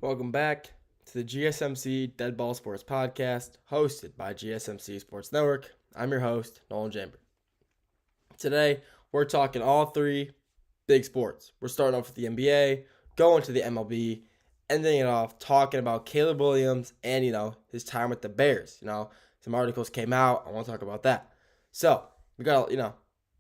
Welcome back to the GSMC Dead Ball Sports Podcast, hosted by GSMC Sports Network. I'm your host, Nolan Jamber. Today, we're talking all three big sports. We're starting off with the NBA, going to the MLB, ending it off talking about Caleb Williams and, his time with the Bears. Some articles came out. I want to talk about that. So, we got,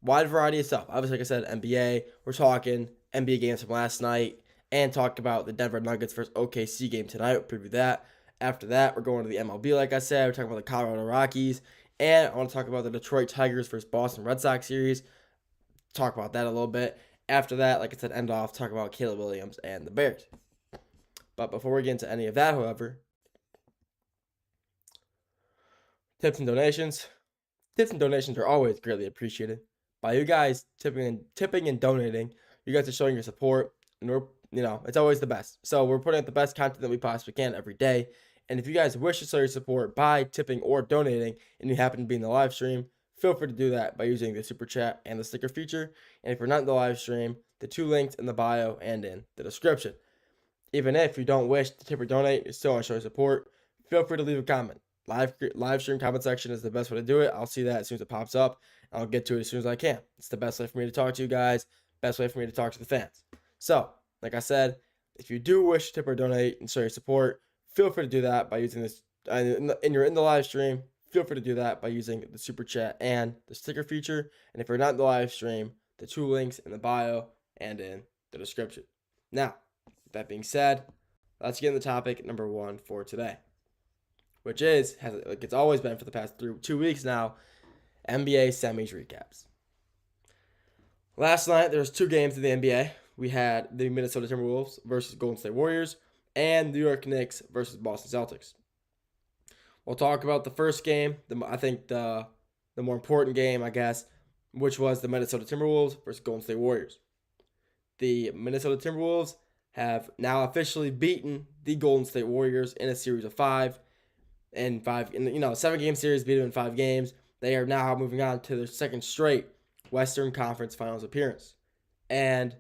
wide variety of stuff. Obviously, like I said, NBA. We're talking NBA games from last night and talk about the Denver Nuggets versus OKC game tonight. We'll preview that. After that, we're going to the MLB, like I said. We're talking about the Colorado Rockies. And I want to talk about the Detroit Tigers versus Boston Red Sox series. Talk about that a little bit. After that, like I said, end off, talk about Caleb Williams and the Bears. But before we get into any of that, however, tips and donations. Tips and donations are always greatly appreciated. By you guys tipping and donating, you guys are showing your support, and it's always the best. So we're putting out the best content that we possibly can every day. And if you guys wish to show your support by tipping or donating, and you happen to be in the live stream, feel free to do that by using the super chat and the sticker feature. And if you're not in the live stream, the two links in the bio and in the description. Even if you don't wish to tip or donate, you still want to show your support, feel free to leave a comment. Live stream comment section is the best way to do it. I'll see that as soon as it pops up. I'll get to it as soon as I can. It's the best way for me to talk to you guys. Best way for me to talk to the fans. So, like I said, if you do wish to tip or donate and show your support, feel free to do that by using this. And you're in the live stream, feel free to do that by using the super chat and the sticker feature. And if you're not in the live stream, the two links in the bio and in the description. Now, with that being said, let's get into topic number one for today, which is, like it's always been for the past 2 weeks now, NBA semis recaps. Last night, there was 2 games in the NBA. We had the Minnesota Timberwolves versus Golden State Warriors and New York Knicks versus Boston Celtics. We'll talk about the first game, I think the more important game, I guess, which was the Minnesota Timberwolves versus Golden State Warriors. The Minnesota Timberwolves have now officially beaten the Golden State Warriors in a series of 5. In 7-game series, beat them in 5 games. They are now moving on to their second straight Western Conference Finals appearance. And,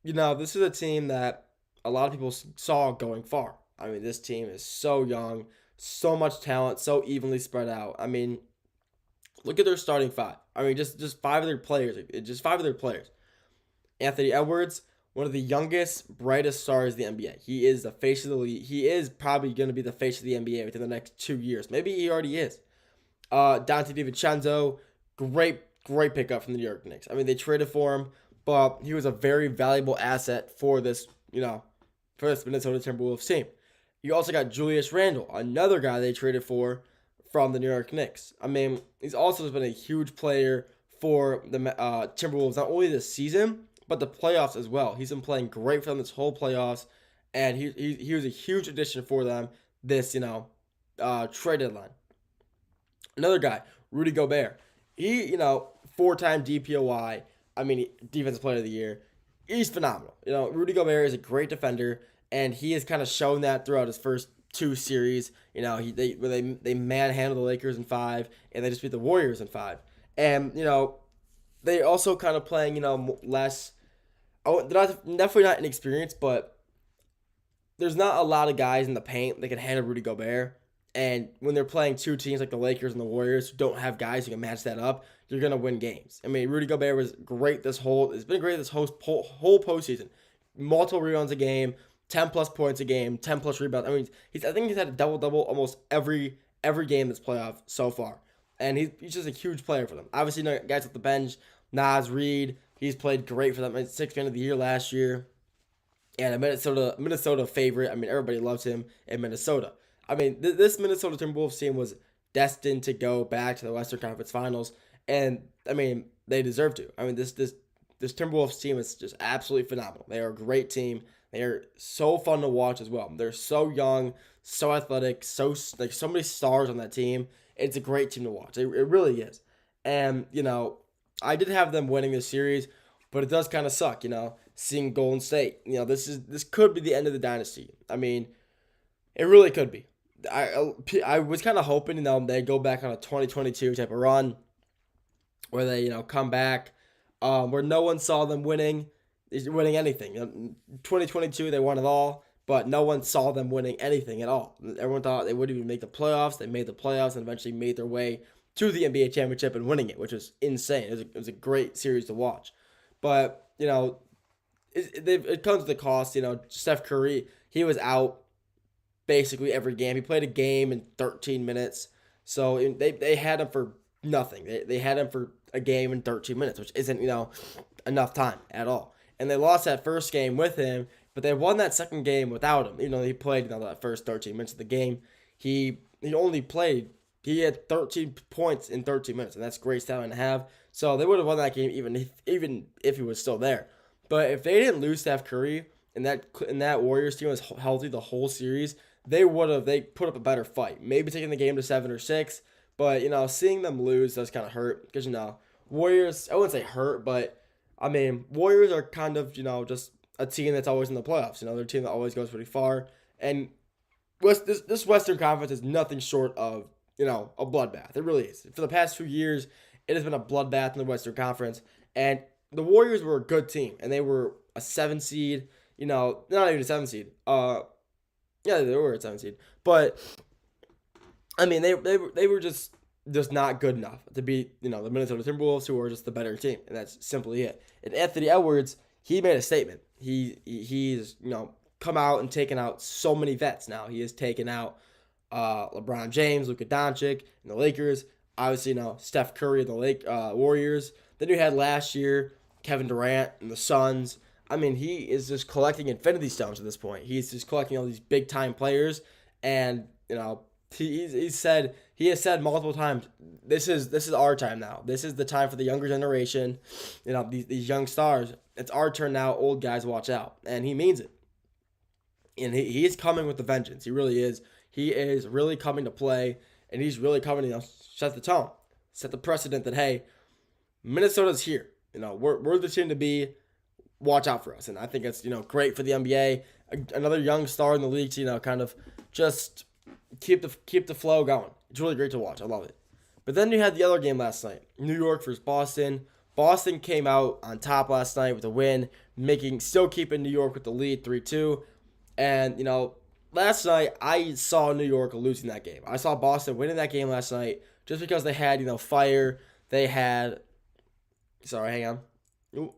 this is a team that a lot of people saw going far. I mean, this team is so young, so much talent, so evenly spread out. I mean, look at their starting 5. I mean, just 5 of their players. Just 5 of their players. Anthony Edwards, one of the youngest, brightest stars of the NBA. He is the face of the league. He is probably going to be the face of the NBA within the next 2 years. Maybe he already is. Dante DiVincenzo, great pickup from the New York Knicks. I mean, they traded for him, but he was a very valuable asset for this, for this Minnesota Timberwolves team. You also got Julius Randle, another guy they traded for from the New York Knicks. I mean, he's also been a huge player for the Timberwolves, not only this season, but the playoffs as well. He's been playing great for them this whole playoffs, and he was a huge addition for them this, trade deadline. Another guy, Rudy Gobert. He, 4-time DPOY. I mean, Defensive Player of the Year. He's phenomenal. Rudy Gobert is a great defender, and he has kind of shown that throughout his first 2 series. They manhandled the Lakers in 5, and they just beat the Warriors in 5. And, they also kind of playing, less. Oh, they're definitely not inexperienced, but there's not a lot of guys in the paint that can handle Rudy Gobert. And when they're playing 2 teams like the Lakers and the Warriors who don't have guys who can match that up, you're going to win games. I mean, Rudy Gobert was great it's been great this whole postseason. Multiple rebounds a game, 10-plus points a game, 10-plus rebounds. I mean, I think he's had a double-double almost every game this playoff so far. And he's just a huge player for them. Obviously, guys off the bench, Naz Reid, he's played great for them. He's 6th man of the year last year. And a Minnesota favorite. I mean, everybody loves him in Minnesota. I mean, this Minnesota Timberwolves team was destined to go back to the Western Conference Finals, and I mean, they deserve to. I mean, this Timberwolves team is just absolutely phenomenal. They are a great team. They are so fun to watch as well. They're so young, so athletic, so many stars on that team. It's a great team to watch. It really is. And I did have them winning this series, but it does kind of suck. Seeing Golden State. This could be the end of the dynasty. I mean, it really could be. I was kind of hoping, they go back on a 2022 type of run where they, come back, where no one saw them winning anything. 2022, they won it all. but no one saw them winning anything at all. Everyone thought they wouldn't even make the playoffs. They made the playoffs and eventually made their way to the NBA championship and winning it, which was insane. It was a great series to watch. But, it comes with the cost. Steph Curry, he was out basically every game. He played a game in 13 minutes. So they had him for nothing. They had him for a game in 13 minutes, which isn't, enough time at all. And they lost that first game with him, but they won that second game without him. He played, that first 13 minutes of the game. He only played, he had 13 points in 13 minutes, and that's great stat to have. So they would have won that game even if he was still there. But if they didn't lose Steph Curry and that Warriors team was healthy the whole series, they put up a better fight. Maybe taking the game to 7 or 6, but seeing them lose does kind of hurt because Warriors, I wouldn't say hurt, but I mean Warriors are kind of just a team that's always in the playoffs. They're a team that always goes pretty far, and this Western Conference is nothing short of a bloodbath. It really is. For the past few years, it has been a bloodbath in the Western Conference, and the Warriors were a good team, and they were a 7 seed. Not even a 7 seed. Yeah, they were a 7 seed, but I mean they were just not good enough to beat the Minnesota Timberwolves, who are just the better team, and that's simply it. And Anthony Edwards, he made a statement. He's come out and taken out so many vets now. He has taken out LeBron James, Luka Doncic, and the Lakers. Obviously, Steph Curry and the Warriors. Then you had last year Kevin Durant and the Suns. I mean, he is just collecting Infinity Stones at this point. He's just collecting all these big time players, and he has said multiple times, this is our time now. This is the time for the younger generation. These young stars. It's our turn now. Old guys, watch out, and he means it. And he is coming with the vengeance. He really is. He is really coming to play, and he's really coming to set the tone, set the precedent that hey, Minnesota's here. We're the team to be. Watch out for us. And I think it's, great for the NBA. Another young star in the league to, kind of just keep the flow going. It's really great to watch. I love it. But then you had the other game last night. New York versus Boston. Boston came out on top last night with a win, still keeping New York with the lead 3-2. And, last night I saw New York losing that game. I saw Boston winning that game last night just because they had, fire. They had, sorry, hang on. Ooh.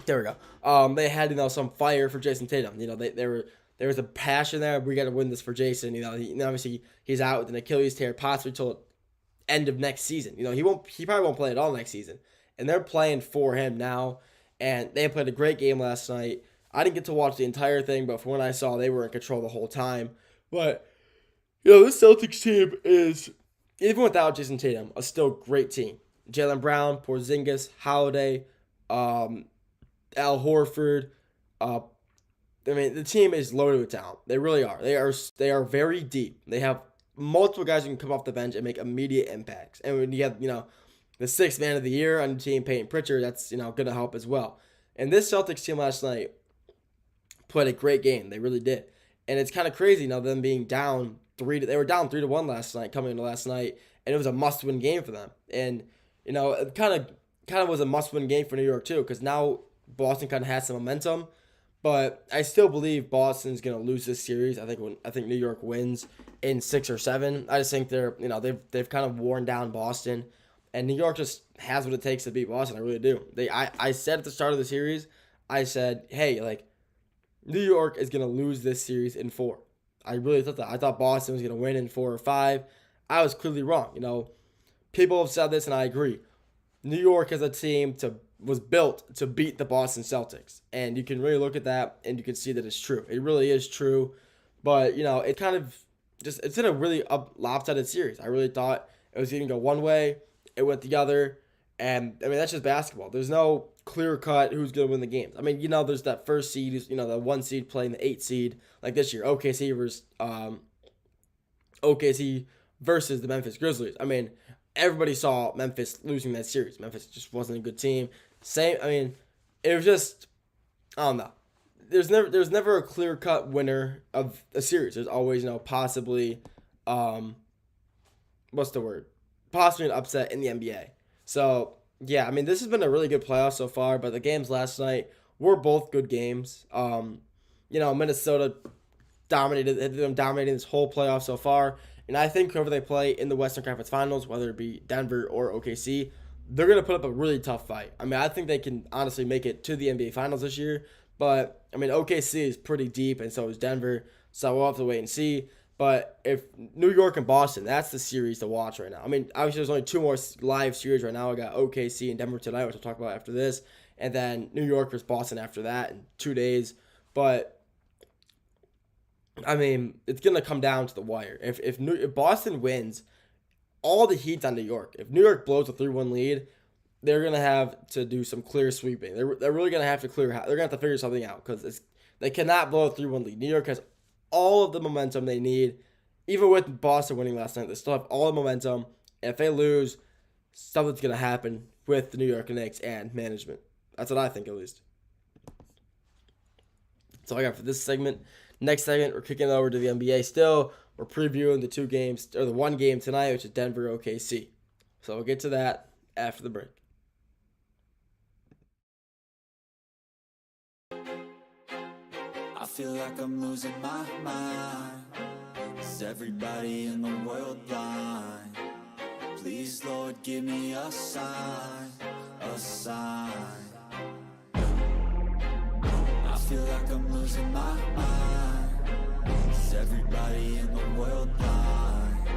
There we go. They had some fire for Jason Tatum. There was a passion there. We got to win this for Jason. Obviously he's out with an Achilles tear possibly till end of next season. He probably won't play at all next season. And they're playing for him now. And they played a great game last night. I didn't get to watch the entire thing, but from what I saw, they were in control the whole time. But this Celtics team is, even without Jason Tatum, a still great team. Jaylen Brown, Porzingis, Holiday, Al Horford. The team is loaded with talent. They really are. They are very deep. They have multiple guys who can come off the bench and make immediate impacts. And when you have, the sixth man of the year on the team, Peyton Pritchard, that's, going to help as well. And this Celtics team last night played a great game. They really did. And it's kind of crazy them being down 3. They were down 3-1 last night, coming into last night, and it was a must-win game for them. And, it kind of was a must-win game for New York too, because now Boston kind of has some momentum, but I still believe Boston's gonna lose this series. I think New York wins in 6 or 7. I just think they've kind of worn down Boston, and New York just has what it takes to beat Boston. I really do. I said at the start of the series, I said, hey, New York is gonna lose this series in 4. I really thought that. I thought Boston was gonna win in 4 or 5. I was clearly wrong. People have said this, and I agree. New York as a team was built to beat the Boston Celtics. And you can really look at that and you can see that it's true. It really is true. But, it kind of it's in a really lopsided series. I really thought it was going to go one way. It went the other. And, that's just basketball. There's no clear cut who's going to win the games. There's that first seed, who's, the 1 seed playing the 8 seed. Like this year, OKC versus the Memphis Grizzlies. Everybody saw Memphis losing that series. Memphis just wasn't a good team. It was just, I don't know. There's never a clear-cut winner of a series. There's always, possibly, possibly an upset in the NBA. So, yeah, this has been a really good playoff so far, but the games last night were both good games. Minnesota dominating this whole playoff so far. And I think whoever they play in the Western Conference Finals, whether it be Denver or OKC, they're going to put up a really tough fight. I mean, I think they can honestly make it to the NBA Finals this year. But, I mean, OKC is pretty deep, and so is Denver. So we'll have to wait and see. But if New York and Boston, that's the series to watch right now. I mean, obviously there's only 2 more live series right now. I got OKC and Denver tonight, which I'll talk about after this. And then New York versus Boston after that in 2 days. But, I mean, it's going to come down to the wire. If Boston wins, all the heat's on New York. If New York blows a 3-1 lead, they're going to have to do some clear sweeping. They're really going to have to clear. They're going to have to figure something out because they cannot blow a 3-1 lead. New York has all of the momentum they need. Even with Boston winning last night, they still have all the momentum. And if they lose, something's going to happen with the New York Knicks and management. That's what I think, at least. That's all I got for this segment. Next segment, we're kicking it over to the NBA still. We're previewing the 2 games, or the 1 game tonight, which is Denver OKC. So we'll get to that after the break. I feel like I'm losing my mind. Is everybody in the world blind? Please, Lord, give me a sign, a sign. I feel like I'm losing my mind. Is everybody in the world blind?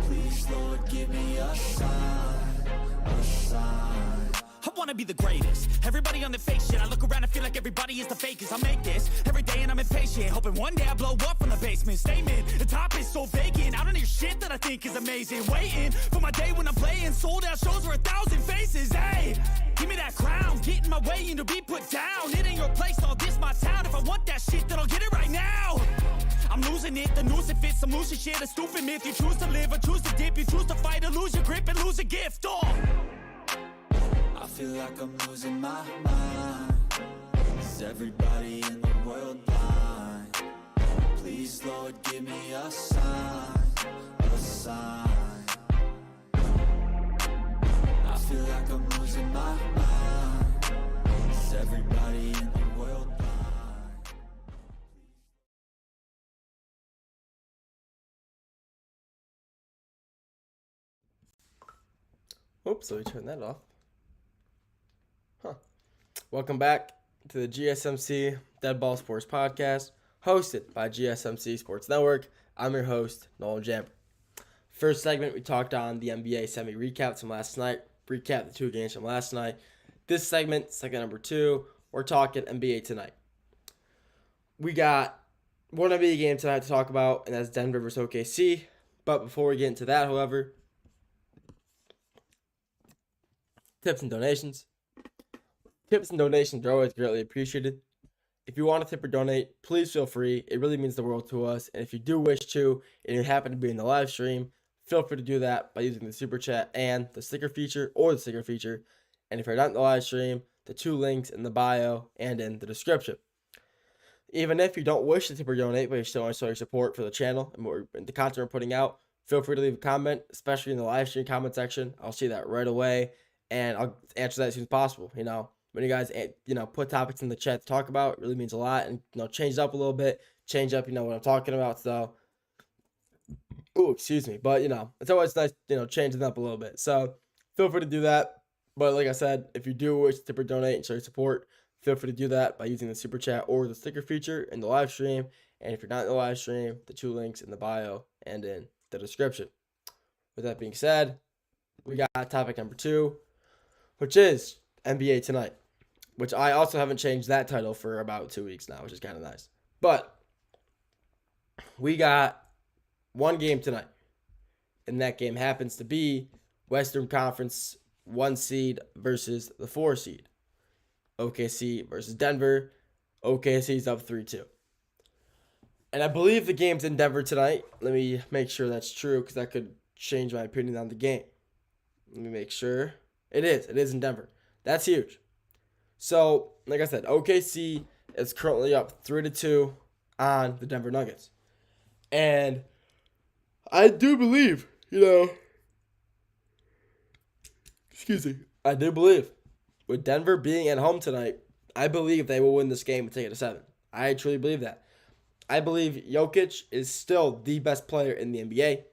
Please, Lord, give me a sign, a sign. I wanna be the greatest. Everybody on the fake shit. I look around and feel like everybody is the fakest. I make this every day and I'm impatient, hoping one day I blow up from the basement. Statement, the top is so vacant. I don't hear shit that I think is amazing. Waiting for my day when I'm playing sold out shows for 1,000 faces. Hey, give me that crown, get in my way and to be put down. It ain't your place, all this my town. If I want that shit, then I'll get it right now. I'm losing it, the noose it fits, some losing shit, a stupid myth. You choose to live or choose to dip, you choose to fight or lose your grip and lose a gift. I feel like I'm losing my mind. Is everybody in the world blind? Please, Lord, give me a sign, a sign. I feel like I'm losing my mind. Is everybody in the world blind? Oops, so we turned that off. Welcome back to the GSMC Dead Ball Sports Podcast, hosted by GSMC Sports Network. I'm your host, Nolan Jamper. First segment, we talked on the NBA semi-recaps from last night, recap the 2 games from last night. This segment, segment number 2, we're talking NBA tonight. We got one NBA game tonight to talk about, and that's Denver versus OKC. But before we get into that, however, tips and donations. Tips and donations are always greatly appreciated. If you want to tip or donate, please feel free. It really means the world to us. And if you do wish to, and you happen to be in the live stream, feel free to do that by using the super chat and the sticker feature or the sticker feature. And if you're not in the live stream, the 2 links in the bio and in the description. Even if you don't wish to tip or donate, but you still want to show your support for the channel and the content we're putting out, feel free to leave a comment, especially in the live stream comment section. I'll see that right away, and I'll answer that as soon as possible. When you guys, put topics in the chat to talk about, it really means a lot. And, change it up a little bit. Change up, what I'm talking about. So, excuse me. But, it's always nice, changing up a little bit. So, feel free to do that. But like I said, if you do wish to tip or donate and show your support, feel free to do that by using the super chat or the sticker feature in the live stream. And if you're not in the live stream, the 2 links in the bio and in the description. With that being said, we got topic number 2, which is NBA tonight, which I also haven't changed that title for about 2 weeks now, which is kind of nice. But we got 1 game tonight, and that game happens to be Western Conference 1 seed versus the 4 seed. OKC versus Denver. OKC's up 3-2. And I believe the game's in Denver tonight. Let me make sure that's true, because that could change my opinion on the game. Let me make sure. It is. It is in Denver. That's huge. So, like I said, OKC is currently up 3-2 on the Denver Nuggets. And I do believe, I do believe with Denver being at home tonight, I believe they will win this game and take it to 7. I truly believe that. I believe Jokic is still the best player in the NBA.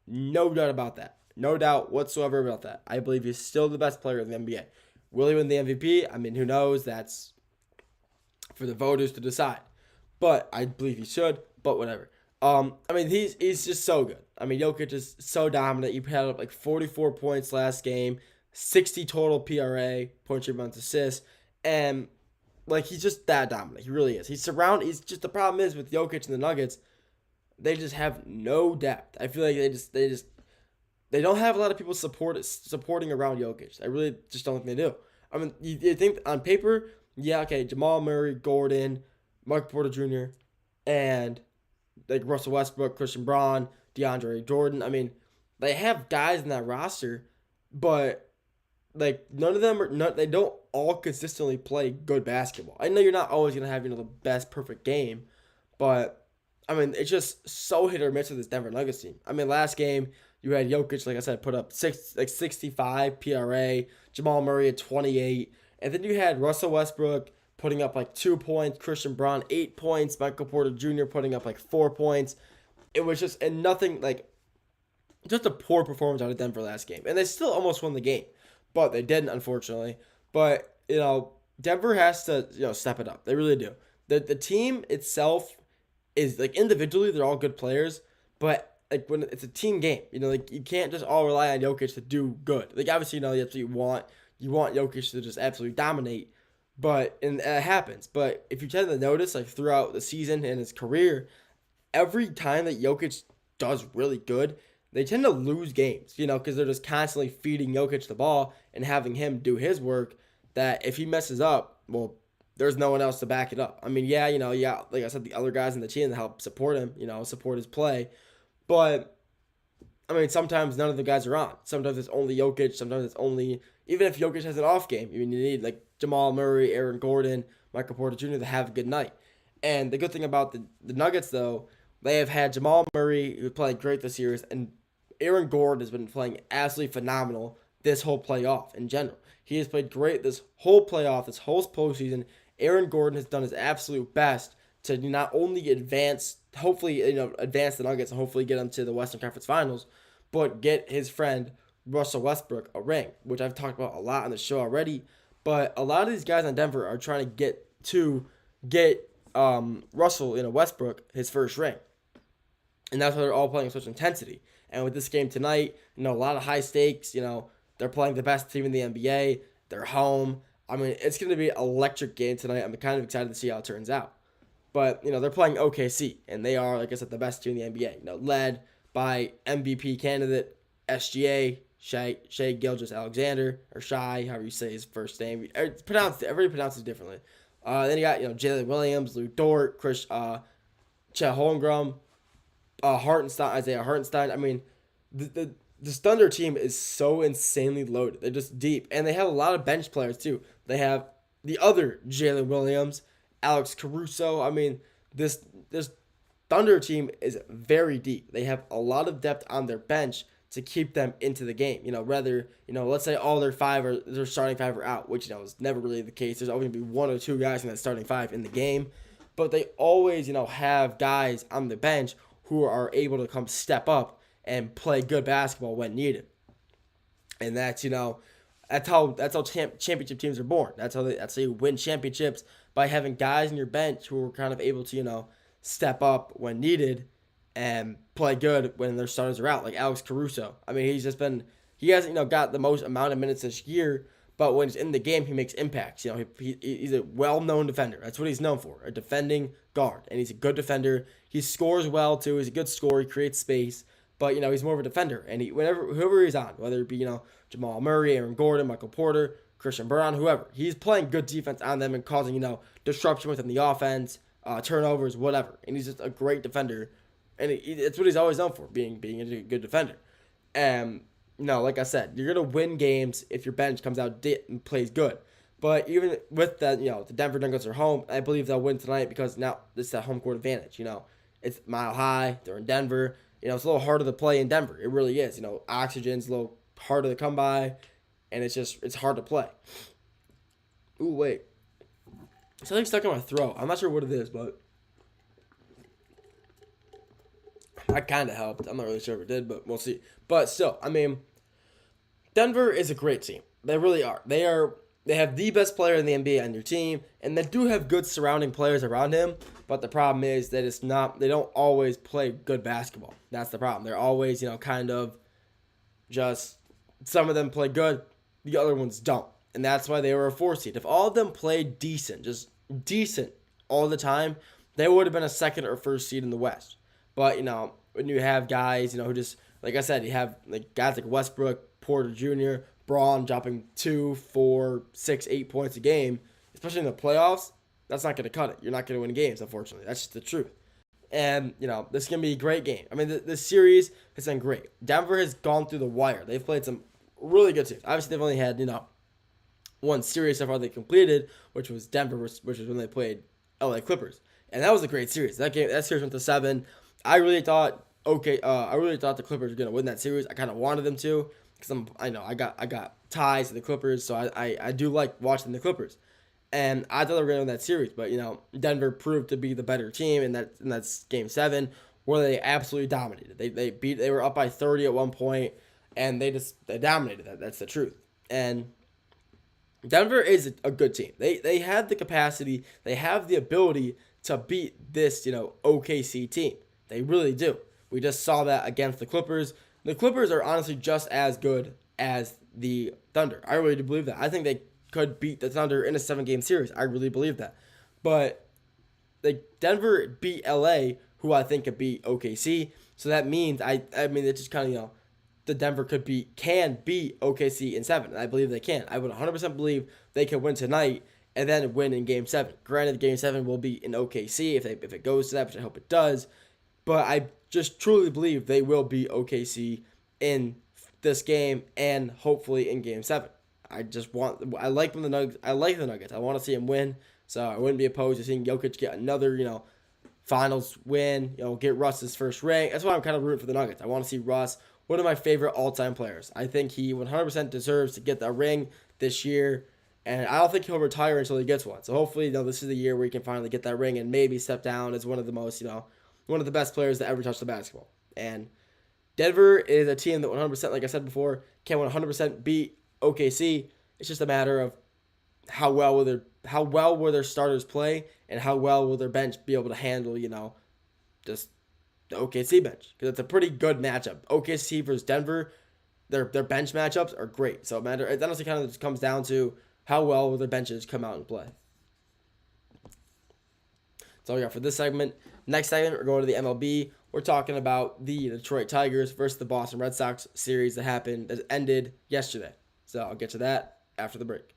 No doubt about that. No doubt whatsoever about that. I believe he's still the best player in the NBA. Will he win the MVP? I mean, who knows? That's for the voters to decide. But I believe he should. But whatever. I mean, he's just so good. I mean, Jokic is so dominant. He had up like 44 points last game, 60 total PRA, points, rebounds, assists, and like he's just that dominant. He really is. He's just the problem is with Jokic and the Nuggets, they just have no depth. I feel like they don't have a lot of people supporting around Jokic. I really just don't think they do. I mean, you think on paper, yeah, okay, Jamal Murray, Gordon, Michael Porter Jr., and like Russell Westbrook, Christian Braun, DeAndre Jordan. I mean, they have guys in that roster, but like none of them they don't all consistently play good basketball. I know you're not always gonna have the best perfect game, but I mean it's just so hit or miss with this Denver Nuggets team. I mean last game you had Jokic, like I said, put up 65 PRA, Jamal Murray at 28, and then you had Russell Westbrook putting up like 2 points, Christian Braun 8 points, Michael Porter Jr. putting up like 4 points. It was just and nothing like just a poor performance out of Denver last game, and they still almost won the game. But they didn't, unfortunately. But, Denver has to, step it up. They really do. The team itself is, like, individually, they're all good players. But, like, when it's a team game, like, you can't just all rely on Jokic to do good. Like, obviously, you want Jokic to just absolutely dominate. And it happens. But if you tend to notice, like, throughout the season and his career, every time that Jokic does really good, they tend to lose games, because they're just constantly feeding Jokic the ball and having him do his work, that if he messes up, well, there's no one else to back it up. I mean, like I said, the other guys in the team that help support him, support his play. But, I mean, sometimes none of the guys are on. Sometimes it's only Jokic. Sometimes it's only, even if Jokic has an off game, you need, like, Jamal Murray, Aaron Gordon, Michael Porter Jr. to have a good night. And the good thing about the Nuggets, though, they have had Jamal Murray, who played great this series, and Aaron Gordon has been playing absolutely phenomenal this whole playoff in general. He has played great this whole playoff, this whole postseason. Aaron Gordon has done his absolute best to not only advance the Nuggets and hopefully get them to the Western Conference Finals, but get his friend Russell Westbrook a ring, which I've talked about a lot on the show already. But a lot of these guys on Denver are trying to get Russell Westbrook his first ring. And that's why they're all playing with such intensity. And with this game tonight, a lot of high stakes. They're playing the best team in the NBA. They're home. I mean, it's going to be an electric game tonight. I'm kind of excited to see how it turns out. But, they're playing OKC, and they are, like I said, the best team in the NBA. Led by MVP candidate SGA, Shai Gilgeous-Alexander, or Shai, however you say his first name. Everybody pronounces it differently. Then you got, Jalen Williams, Lou Dort, Chet Holmgren, Isaiah Hartenstein. I mean, the Thunder team is so insanely loaded. They're just deep. And they have a lot of bench players, too. They have the other Jalen Williams, Alex Caruso. I mean, this Thunder team is very deep. They have a lot of depth on their bench to keep them into the game. Let's say all their starting five are out, which, is never really the case. There's always going to be one or two guys in that starting five in the game. But they always, have guys on the bench who are able to come step up and play good basketball when needed. And that's how championship teams are born. That's how you win championships, by having guys in your bench who are kind of able to step up when needed and play good when their starters are out. Like Alex Caruso. I mean, he hasn't got the most amount of minutes this year, but when he's in the game, he makes impacts. He's a well-known defender. That's what he's known for, a defending guard. And he's a good defender. He scores well, too. He's a good scorer. He creates space. But, he's more of a defender. And whoever he's on, whether it be, Jamal Murray, Aaron Gordon, Michael Porter, Christian Braun, whoever, he's playing good defense on them and causing, disruption within the offense, turnovers, whatever. And he's just a great defender. And it's what he's always known for, being a good defender. And, like I said, you're going to win games if your bench comes out and plays good. But even with that, the Denver Nuggets are home. I believe they'll win tonight because now it's that home court advantage. It's Mile High. They're in Denver. It's a little harder to play in Denver. It really is. Oxygen's a little harder to come by, and it's hard to play. Ooh, wait. something stuck in my throat. I'm not sure what it is, but that kind of helped. I'm not really sure if it did, but we'll see. But still, I mean, Denver is a great team. They really are. They have the best player in the NBA on your team, and they do have good surrounding players around him. But the problem is that they don't always play good basketball. That's the problem. They're always, kind of just, some of them play good, the other ones don't. And that's why they were a 4 seed. If all of them played decent, just decent all the time, they would have been a 2nd or 1st seed in the West. But, when you have guys, who just, like I said, you have guys like Westbrook, Porter Jr., Braun dropping 2, 4, 6, 8 points a game, especially in the playoffs, that's not going to cut it. You're not going to win games, unfortunately. That's just the truth. And, this is going to be a great game. I mean, the series has been great. Denver has gone through the wire. They've played some really good teams. Obviously, they've only had, one series so far they completed, which was Denver, which was when they played LA Clippers. And that was a great series. That series went to 7. I really thought the Clippers were going to win that series. I kind of wanted them to, because I got ties to the Clippers, so I do like watching the Clippers. And I thought they were going to win that series, but Denver proved to be the better team, and that's Game 7, where they absolutely dominated. They were up by 30 at one point, and they dominated that. That's the truth. And Denver is a good team. They have the capacity, they have the ability to beat this OKC team. They really do. We just saw that against the Clippers. The Clippers are honestly just as good as the Thunder. I really do believe that. I think they could beat the Thunder in a 7-game series. I really believe that. But Denver beat LA, who I think could beat OKC. So that means it's just kind of the Denver can beat OKC in 7. I believe they can. I would 100% believe they can win tonight and then win in Game 7. Granted, Game 7 will be in OKC if it goes to that, which I hope it does. But I just truly believe they will beat OKC in this game and hopefully in Game 7. I like the Nuggets. I want to see them win. So I wouldn't be opposed to seeing Jokic get another, finals win, get Russ's first ring. That's why I'm kind of rooting for the Nuggets. I want to see Russ, one of my favorite all-time players. I think he 100% deserves to get that ring this year. And I don't think he'll retire until he gets one. So hopefully, this is the year where he can finally get that ring and maybe step down as one of the most, one of the best players to ever touch the basketball. And Denver is a team that 100%, like I said before, can 100% beat OKC. It's just a matter of how well will their starters play and how well will their bench be able to handle, just the OKC bench. Because it's a pretty good matchup. OKC versus Denver, their bench matchups are great. So it honestly kind of just comes down to how well will their benches come out and play. That's all we got for this segment. Next segment, we're going to the MLB. We're talking about the Detroit Tigers versus the Boston Red Sox series that ended yesterday. So I'll get to that after the break.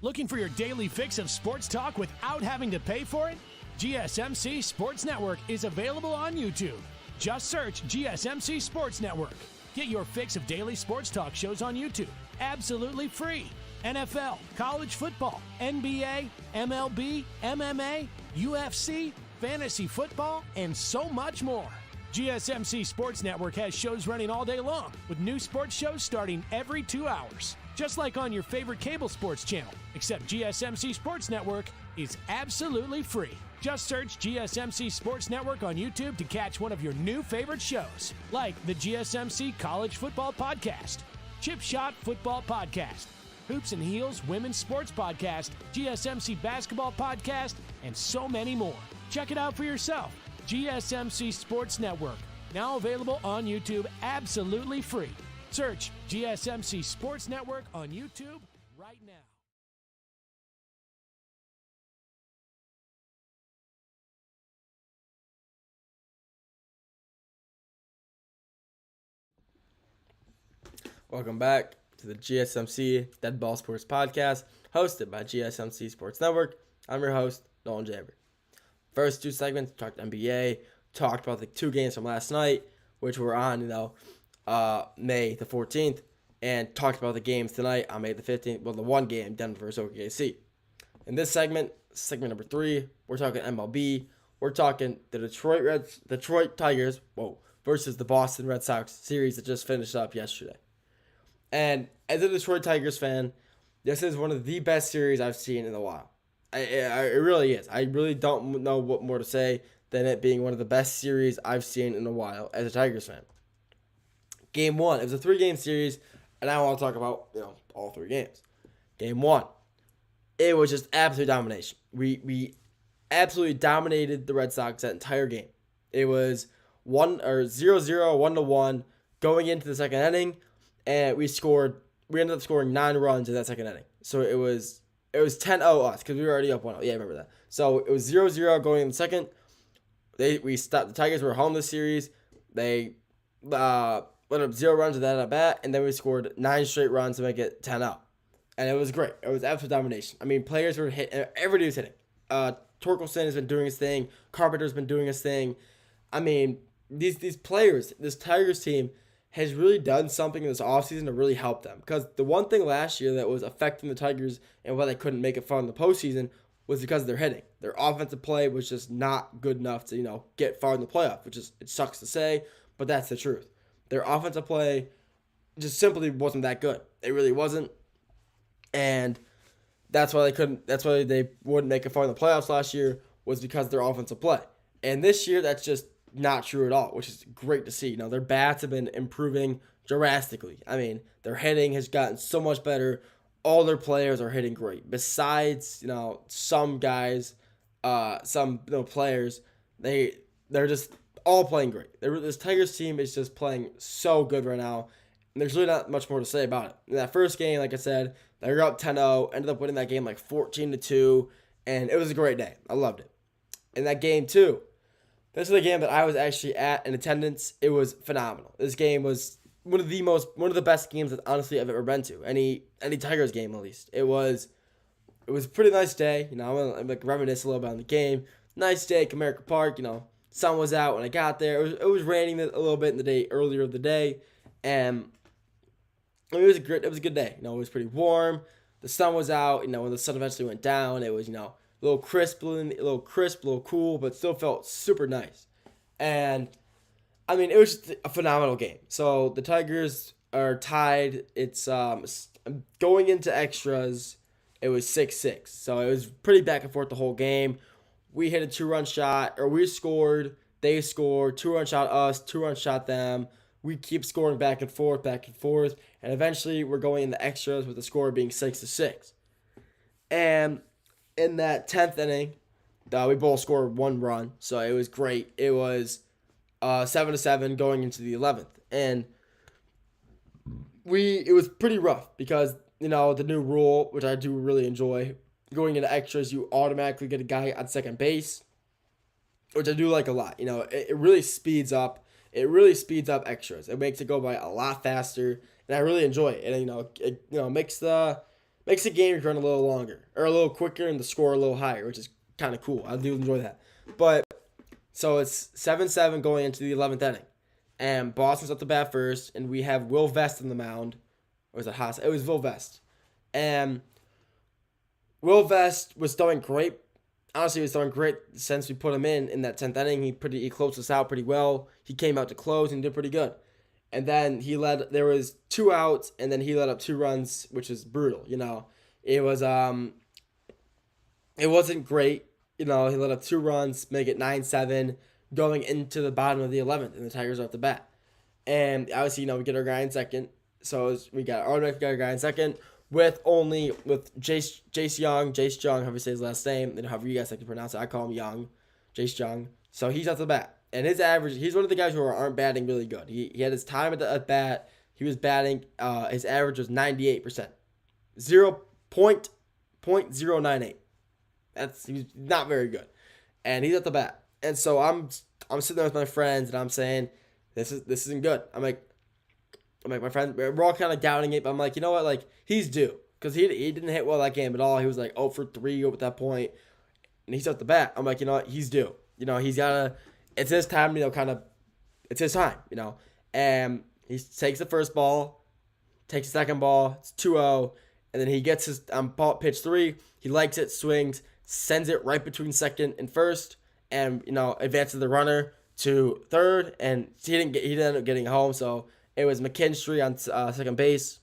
Looking for your daily fix of sports talk without having to pay for it? GSMC Sports Network is available on YouTube. Just search GSMC Sports Network. Get your fix of daily sports talk shows on YouTube, absolutely free. NFL, college football, NBA, MLB, MMA, UFC, fantasy football, and so much more. GSMC Sports Network has shows running all day long, with new sports shows starting every 2 hours. Just like on your favorite cable sports channel, except GSMC Sports Network is absolutely free. Just search GSMC Sports Network on YouTube to catch one of your new favorite shows, like the GSMC College Football Podcast, Chip Shot Football Podcast, Hoops and Heels Women's Sports Podcast, GSMC Basketball Podcast, and so many more. Check it out for yourself. GSMC Sports Network, now available on YouTube absolutely free. Search GSMC Sports Network on YouTube right now. Welcome back to the GSMC Dead Ball Sports Podcast, hosted by GSMC Sports Network. I'm your host, Nolan Jamber. First 2 segments, talked NBA, talked about the 2 games from last night, which were on, May the 14th, and talked about the games tonight on May the 15th. Well, the one game, Denver versus OKC. In this segment number 3, we're talking MLB. We're talking the Detroit Tigers, versus the Boston Red Sox series that just finished up yesterday. And as a Detroit Tigers fan, This is one of the best series I've seen in a while. It really is. I really don't know what more to say than it being one of the best series I've seen in a while as a Tigers fan. Game 1, it was a 3-game series, and I want to talk about all 3 games. Game 1, it was just absolute domination. We absolutely dominated the Red Sox that entire game. It was 0-0, 1-1 going into the second inning, and we ended up scoring 9 runs in that second inning. So it was 10-0 us because we were already up 1-0. Yeah, I remember that. So it was 0-0 going in the second. We stopped. The Tigers were home this series. They went up 0 runs with that at bat, and then we scored 9 straight runs to make it 10-0. And it was great. It was absolute domination. I mean, players were hitting. Everybody was hitting. Torkelson has been doing his thing. Carpenter's been doing his thing. I mean, these players, this Tigers team has really done something in this offseason to really help them. Because the one thing last year that was affecting the Tigers and why they couldn't make it far in the postseason was because of their hitting. Their offensive play was just not good enough to, get far in the playoff, which is, it sucks to say, but that's the truth. Their offensive play just simply wasn't that good. It really wasn't. And that's why they wouldn't make it far in the playoffs last year, was because of their offensive play. And this year, that's just not true at all, which is great to see. Their bats have been improving drastically. I mean, their hitting has gotten so much better. All their players are hitting great. Besides, some guys, some players, they're just all playing great. This Tigers team is just playing so good right now. And there's really not much more to say about it. In that first game, like I said, they were up 10-0, ended up winning that game like 14-2, and it was a great day. I loved it. In that game, too, this is the game that I was actually at in attendance. It was phenomenal. This game was one of the best games that honestly I've ever been to. Any Tigers game, at least. It was a pretty nice day. I'm gonna reminisce a little bit on the game. Nice day at Comerica Park. Sun was out when I got there. It was raining a little bit in the day earlier of the day, and it was a good day. It was pretty warm. The sun was out. When the sun eventually went down, it was a little crisp, a little cool, but still felt super nice. And I mean, it was just a phenomenal game. So the Tigers are tied. It's going into extras. It was 6-6. So it was pretty back and forth the whole game. We hit a 2-run shot, or we scored. They scored. 2-run shot us. 2-run shot them. We keep scoring back and forth, and eventually we're going into extras with the score being 6-6. And in that 10th inning, we both scored 1 run, so it was great. It was 7-7 going into the 11th, and it was pretty rough because the new rule, which I do really enjoy, going into extras, you automatically get a guy on second base, which I do like a lot. It really speeds up. It really speeds up extras. It makes it go by a lot faster, and I really enjoy it. And it makes the game run a little longer or a little quicker, and the score a little higher, which is kind of cool. I do enjoy that. But so it's 7-7 going into the 11th inning, and Boston's up the bat first, and we have Will Vest on the mound. Or was it Haas? It was Will Vest, and Will Vest was throwing great. Honestly, he was throwing great since we put him in that 10th inning. He closed us out pretty well. He came out to close and did pretty good. And then there was 2 outs, and then he let up 2 runs, which is brutal. It was it wasn't great. He let up 2 runs, make it 9-7, going into the bottom of the 11th, and the Tigers are off the bat. And obviously, we get our guy in second. So we got our guy in second. With Jace Young, however you say his last name, and however you guys like to pronounce it, I call him Young, Jace Young. So he's off the bat, and his average, he's one of the guys who aren't batting really good. He had his time at bat. He was batting. His average was 98%, 0.098. He's not very good, and he's at the bat. And so I'm sitting there with my friends, and I'm saying, this isn't good. I'm like my friend, we're all kind of doubting it, but I'm like, you know what, like, he's due, because he didn't hit well that game at all. He was like 0 for 3 at that point, and he's at the bat. I'm like, you know what, he's due. He's gotta. It's his time. It's his time. And he takes the first ball, takes the second ball. It's 2-0, and then he gets his ball pitch 3. He likes it, swings, sends it right between second and first, and advances the runner to third, and he didn't end up getting home. So it was McKinstry on second base,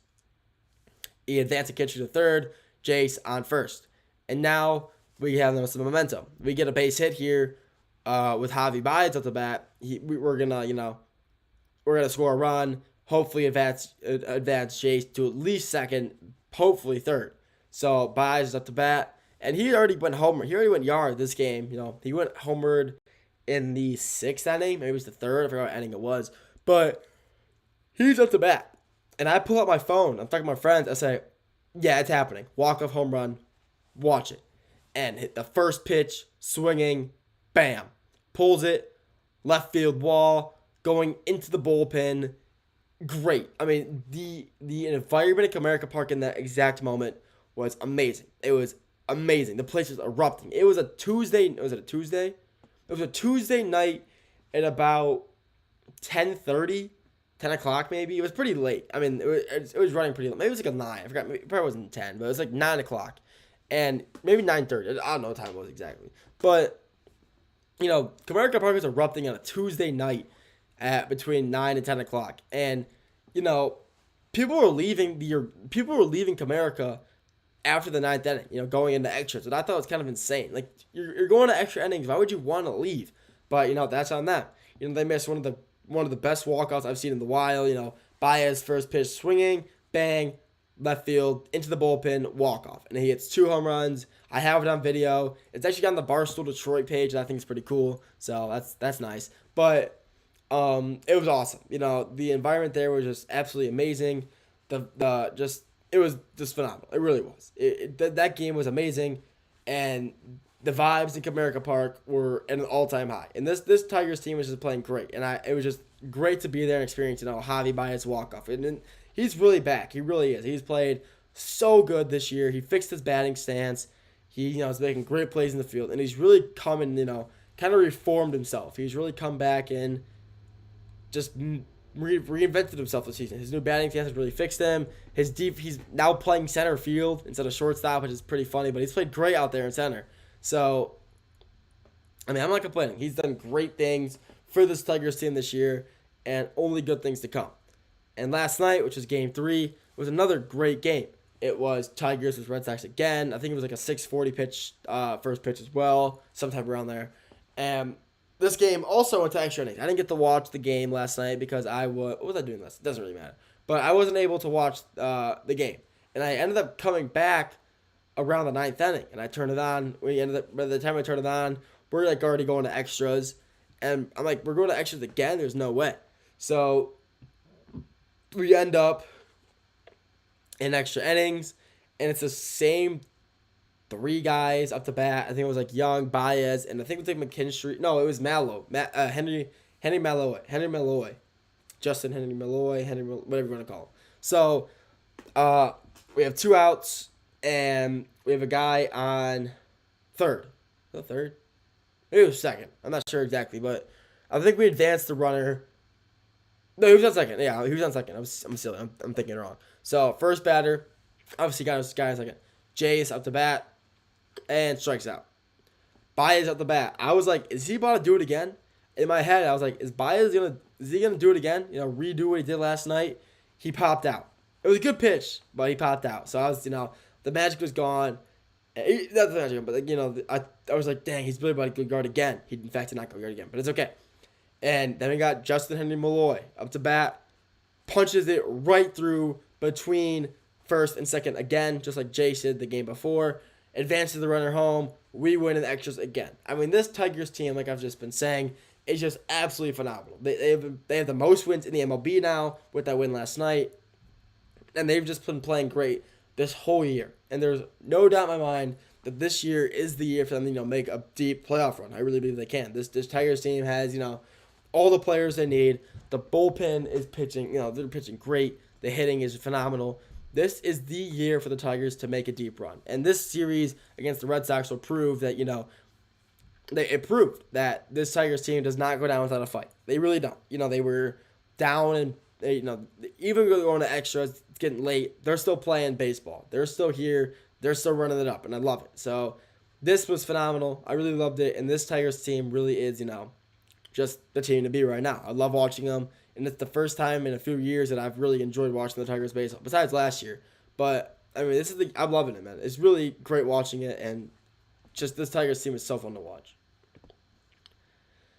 He advanced the catcher to third, Jace on first. And now we have some momentum. We get a base hit here with Javi Baez at the bat. We're gonna score a run. Hopefully advance Jace to at least second, hopefully third. So Baez is up to bat, and he already went homer. He already went yard this game. He went homered in the 6th inning. Maybe it was the 3rd. I forgot what inning it was. But he's up to bat. And I pull out my phone. I'm talking to my friends. I say, yeah, it's happening. Walk-off home run. Watch it. And hit the first pitch, swinging, bam. Pulls it, left field wall, going into the bullpen. Great. I mean, the environment at Comerica Park in that exact moment was amazing. It was amazing. The place was erupting. It was a Tuesday. Was it a Tuesday? It was a Tuesday night at about 10:30, 10 o'clock maybe. It was pretty late. I mean, it was running pretty late. Maybe it was like a 9. I forgot. It probably wasn't 10, but it was like 9 o'clock. And maybe 9:30. I don't know what time it was exactly. But, Comerica Park was erupting on a Tuesday night at between 9 and 10 o'clock. And, people were leaving Comerica after the 9th inning, going into extras. And I thought it was kind of insane. Like, you're going to extra innings. Why would you want to leave? But, that's on them. They missed one of the best walkouts I've seen in a while. Baez first pitch swinging, bang, left field, into the bullpen, walk-off. And he hits 2 home runs. I have it on video. It's actually on the Barstool Detroit page, and I think it's pretty cool. So that's nice. But it was awesome. The environment there was just absolutely amazing. It was just phenomenal. It really was. That game was amazing, and the vibes in Comerica Park were at an all-time high. And this Tigers team was just playing great, and it was just great to be there and experience Javi Baez walk-off. And he's really back. He really is. He's played so good this year. He fixed his batting stance. He is making great plays in the field, and he's really come and kind of reformed himself. He's really come back and just reinvented himself this season. His new batting stance has really fixed him. He's now playing center field instead of shortstop, which is pretty funny, but he's played great out there in center. So, I mean, I'm not complaining. He's done great things for this Tigers team this year, and only good things to come. And last night, which was Game 3, was another great game. It was Tigers versus Red Sox again. I think it was like a 6:40 pitch, first pitch as well, sometime around there. And this game also went to extra innings. I didn't get to watch the game last night because what was I doing last? It doesn't really matter. But I wasn't able to watch the game. And I ended up coming back around the 9th inning. And I turned it on. By the time I turned it on, we're like already going to extras. And I'm like, we're going to extras again? There's no way. So we end up in extra innings. And it's the same 3 guys up to bat. I think it was like Young, Baez, and I think it was like McKinstry. No, it was Mallow. Henry Malloy. Justin Henry Malloy, whatever you want to call him. So we have 2 outs, and we have a guy on third. Was it third? Maybe it was second. I'm not sure exactly, but I think we advanced the runner. No, he was on second. Yeah, he was on second. I'm silly. I'm thinking wrong. So first batter, obviously got his guy on second. Jace up to bat and strikes out. Baez up the bat. I was like, is he about to do it again? In my head, I was like, is he gonna do it again? Redo what he did last night? He popped out. It was a good pitch, but he popped out. So I was, the magic was gone. Not the magic, but I was like, dang, he's really about to go guard again. He in fact did not go guard again, but it's okay. And then we got Justin Henry Malloy up to bat, punches it right through between first and second again, just like Jace did the game before. Advances the runner home. We win in the extras again. I mean, this Tigers team, like I've just been saying, is just absolutely phenomenal. They have the most wins in the MLB now with that win last night, and they've just been playing great this whole year. And there's no doubt in my mind that this year is the year for them to make a deep playoff run. I really believe they can. This Tigers team has all the players they need. The bullpen is pitching. They're pitching great. The hitting is phenomenal. This is the year for the Tigers to make a deep run. And this series against the Red Sox will prove that, it proved that this Tigers team does not go down without a fight. They really don't. They were down and, even going to extras, it's getting late. They're still playing baseball. They're still here. They're still running it up, and I love it. So this was phenomenal. I really loved it. And this Tigers team really is, just the team to be right now. I love watching them. And it's the first time in a few years that I've really enjoyed watching the Tigers baseball, besides last year. But I mean, I'm loving it, man. It's really great watching it, and just this Tigers team is so fun to watch.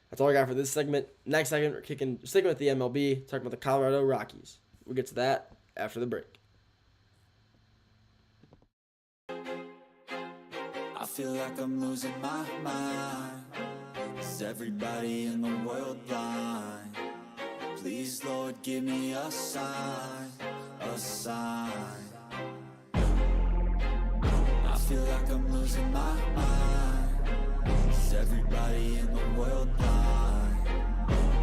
That's all I got for this segment. Next segment, we're sticking with the MLB, talking about the Colorado Rockies. We'll get to that after the break. I feel like I'm losing my mind. Is everybody in the world blind? Please, Lord, give me a sign, a sign. I feel like I'm losing my mind. Is everybody in the world blind?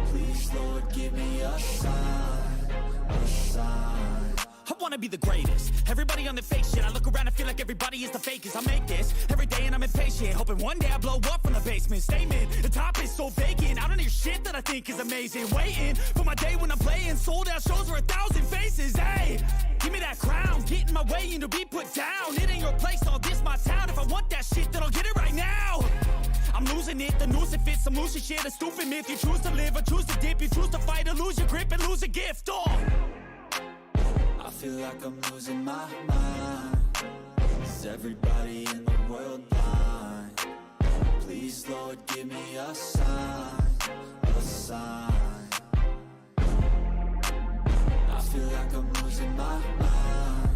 Please, Lord, give me a sign, a sign. I wanna be the greatest. Everybody on the fake shit. I look around and feel like everybody is the fakest. I make this every day and I'm impatient, hoping one day I blow up from the basement. Statement, the top is so vacant. I don't hear shit that I think is amazing. Waiting for my day when I'm playing sold out shows for 1,000 faces. Hey, give me that crown, get in my way and to be put down. It ain't your place, all this my town. If I want that shit, then I'll get it right now. I'm losing it, the noose it fits, some losing shit, a stupid myth. You choose to live or choose to dip, you choose to fight or lose your grip and lose a gift. I feel like I'm losing my mind. Is everybody in the world blind? Please, Lord, give me a sign, a sign. I feel like I'm losing my mind.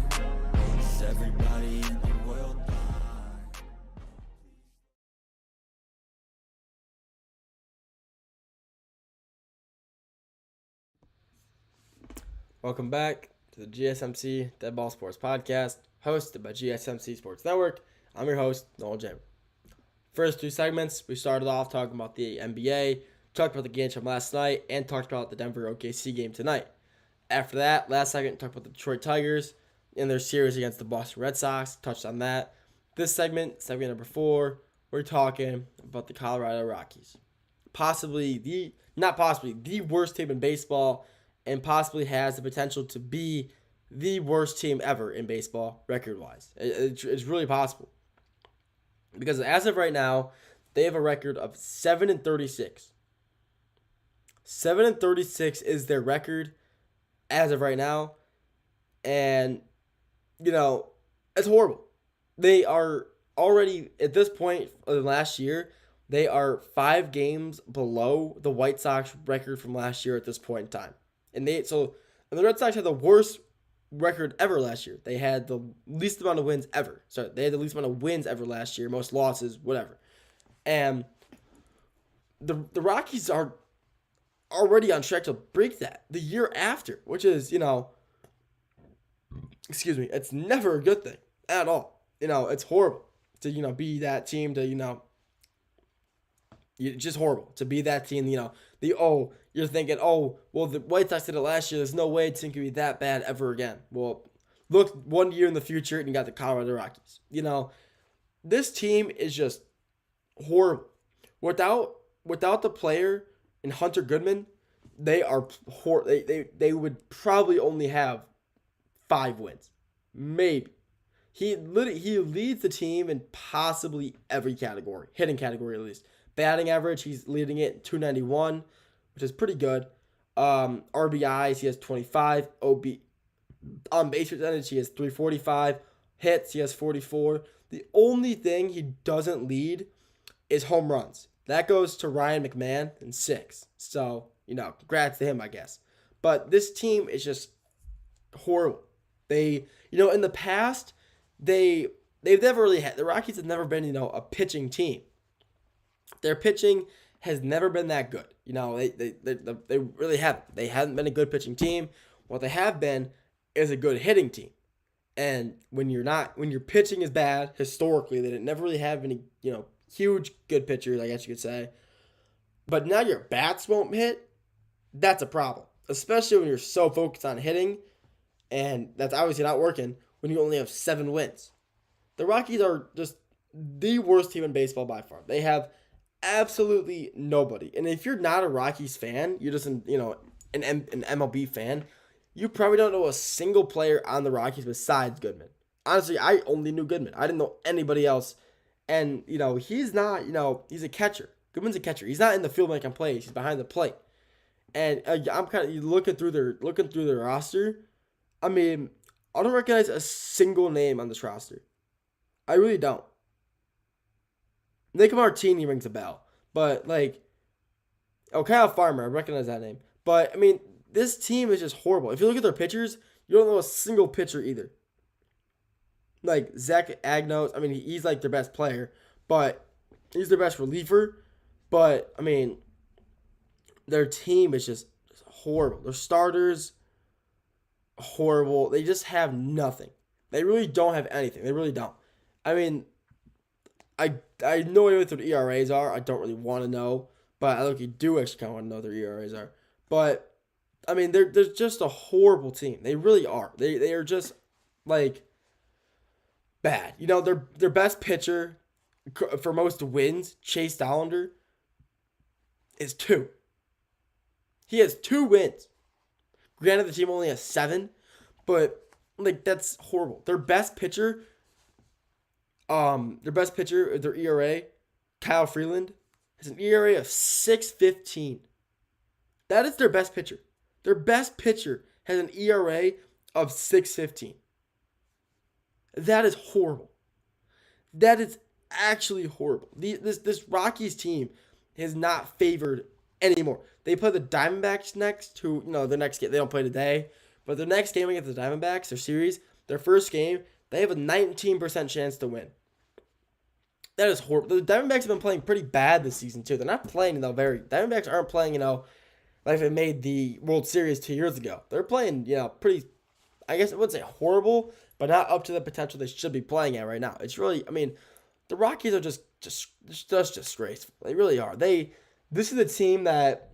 Is everybody in the world blind? Welcome back to the GSMC Dead Ball Sports Podcast, hosted by GSMC Sports Network. I'm your host, Noel Jammer. First two segments, we started off talking about the NBA, talked about the game from last night, and talked about the Denver OKC game tonight. After that, last segment, talked about the Detroit Tigers in their series against the Boston Red Sox, touched on that. This segment number 4, we're talking about the Colorado Rockies. The worst team in baseball, and possibly has the potential to be the worst team ever in baseball, record-wise. It's really possible. Because as of right now, they have a record of 7-36. 7-36 is their record as of right now. And, it's horrible. They are already, at this point of the last year, they are 5 games below the White Sox record from last year at this point in time. And the Red Sox had the worst record ever last year. They had the least amount of wins ever. They had the least amount of wins ever last year, most losses, whatever. And the Rockies are already on track to break that the year after, which is, it's never a good thing at all. It's horrible to, be that team to, it's just horrible to be that team, you're thinking, the White Sox did it last year. There's no way it's going to be that bad ever again. Well, look 1 year in the future and you got the Colorado Rockies. This team is just horrible. Without the player in Hunter Goodman, they are they would probably only have 5 wins. Maybe. He leads the team in possibly every category, hitting category at least. Batting average, he's leading it in 291, which is pretty good. RBIs, he has 25. On base percentage, he has 345. Hits, he has 44. The only thing he doesn't lead is home runs. That goes to Ryan McMahon in 6. So, congrats to him, I guess. But this team is just horrible. They, in the past, they've never really had, the Rockies have never been, a pitching team. Their pitching has never been that good. They really haven't. They haven't been a good pitching team. What they have been is a good hitting team. And when your pitching is bad, historically, they never really have any, huge good pitchers, I guess you could say. But now your bats won't hit. That's a problem. Especially when you're so focused on hitting. And that's obviously not working when you only have 7 wins. The Rockies are just the worst team in baseball by far. They have absolutely nobody. And if you're not a Rockies fan, you're just an MLB fan, you probably don't know a single player on the Rockies besides Goodman. Honestly, I only knew Goodman. I didn't know anybody else. And, he's not, he's a catcher. Goodman's a catcher. He's not in the field making plays. He's behind the plate. And I'm kind of looking through their roster. I mean, I don't recognize a single name on this roster. I really don't. Nick Martini rings a bell. But, like, Kyle Farmer, I recognize that name. But, I mean, this team is just horrible. If you look at their pitchers, you don't know a single pitcher either. Like, Zach Agnos, I mean, he's, like, their best player. But he's their best reliever. But, I mean, their team is just horrible. Their starters, horrible. They just have nothing. They really don't have anything. They really don't. I mean, I know what their ERAs are. I don't really want to know. But I look, you do actually kind of want to know what their ERAs are. But, I mean, they're just a horrible team. They really are. They are just, like, bad. You know, their best pitcher for most wins, Chase Dollander, is 2. He has 2 wins. Granted, the team only has 7, but, like, that's horrible. Their best pitcher, their ERA, Kyle Freeland, has an ERA of 6.15. That is their best pitcher. Their best pitcher has an ERA of 6.15. That is horrible. That is actually horrible. This Rockies team is not favored anymore. They play the Diamondbacks next, who, you know, their next game, they don't play today, but their next game against the Diamondbacks, their series, their first game, they have a 19% chance to win. That is horrible. The Diamondbacks have been playing pretty bad this season, too. They're not playing, Diamondbacks aren't playing, like they made the World Series 2 years ago. They're playing, pretty, I guess I wouldn't say horrible, but not up to the potential they should be playing at right now. It's really, I mean, the Rockies are just disgraceful. They really are. This is a team that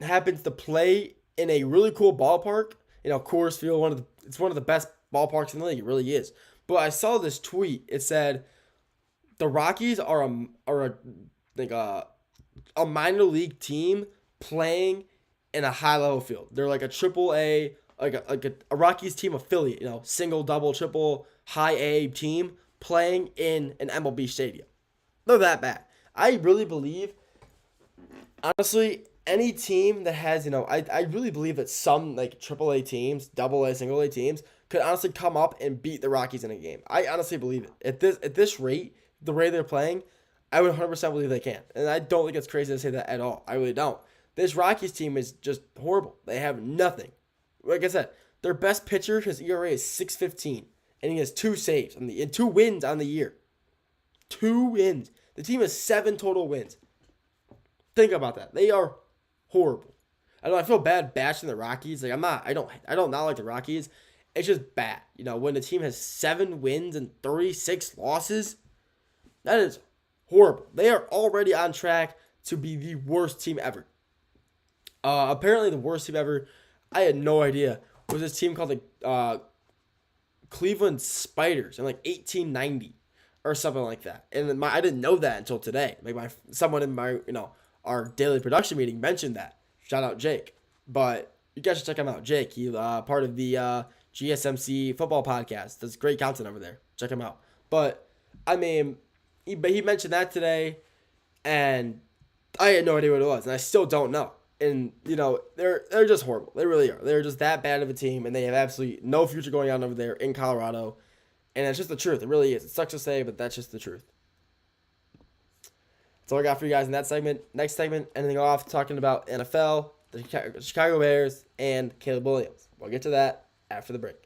happens to play in a really cool ballpark. Coors Field, it's one of the best ballparks in the league. It really is. But I saw this tweet. It said the Rockies are a minor league team playing in a high level field. They're like a triple A, like a Rockies team affiliate. Single, double, triple, high A team playing in an MLB stadium. They're that bad. I really believe, honestly, any team that has, I really believe that some like AAA teams, double A, single A teams could honestly come up and beat the Rockies in a game. I honestly believe it. At this rate, the way they're playing, I would 100% believe they can. And I don't think it's crazy to say that at all. I really don't. This Rockies team is just horrible. They have nothing. Like I said, their best pitcher, his ERA is 6.15, and he has 2 saves and 2 wins on the year. 2 wins. The team has 7 total wins. Think about that. They are horrible. I feel bad bashing the Rockies. Like I don't not like the Rockies. It's just bad. When the team has 7 wins and 36 losses, that is horrible. They are already on track to be the worst team ever. Apparently the worst team ever, I had no idea, was this team called the Cleveland Spiders in like 1890 or something like that. And I didn't know that until today. Like someone in my our daily production meeting mentioned that. Shout out Jake. But you guys should check him out. Jake, he part of the GSMC football podcast. Does great content over there. Check him out. But I mean, he mentioned that today, and I had no idea what it was, and I still don't know. And they're just horrible. They really are. They're just that bad of a team, and they have absolutely no future going on over there in Colorado. And it's just the truth. It really is. It sucks to say, but that's just the truth. That's all I got for you guys in that segment. Next segment, ending off talking about NFL, the Chicago Bears, and Caleb Williams. We'll get to that after the break.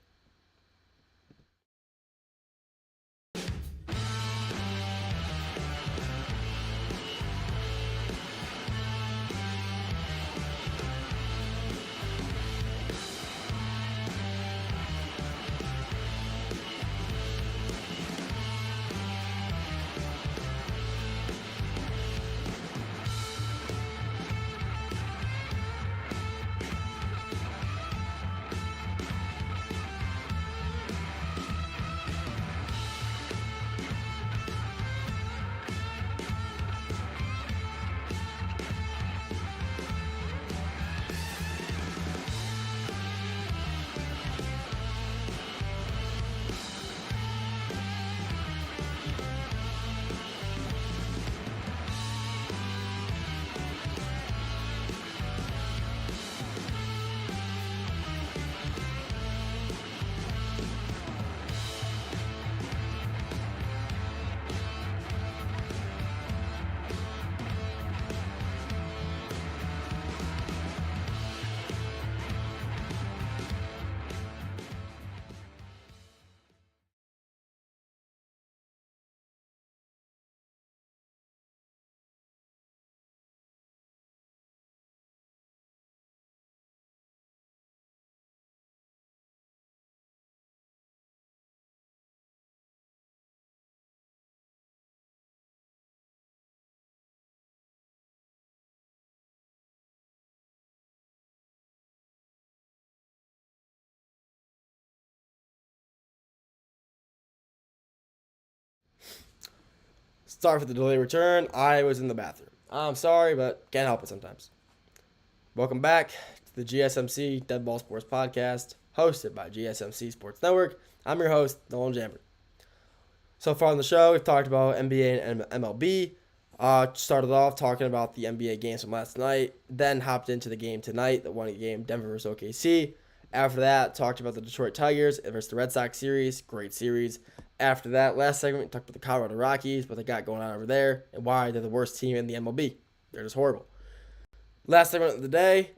Sorry for the delayed return. I was in the bathroom. I'm sorry, but can't help it sometimes. Welcome back to the GSMC Dead Ball Sports Podcast, hosted by GSMC Sports Network. I'm your host, Nolan Jambert. So far on the show, we've talked about NBA and MLB. Started off talking about the NBA games from last night, then hopped into the game tonight, the one game, Denver versus OKC. After that, talked about the Detroit Tigers versus the Red Sox series. Great series. After that, last segment, we talked about the Colorado Rockies, what they got going on over there, and why they're the worst team in the MLB. They're just horrible. Last segment of the day,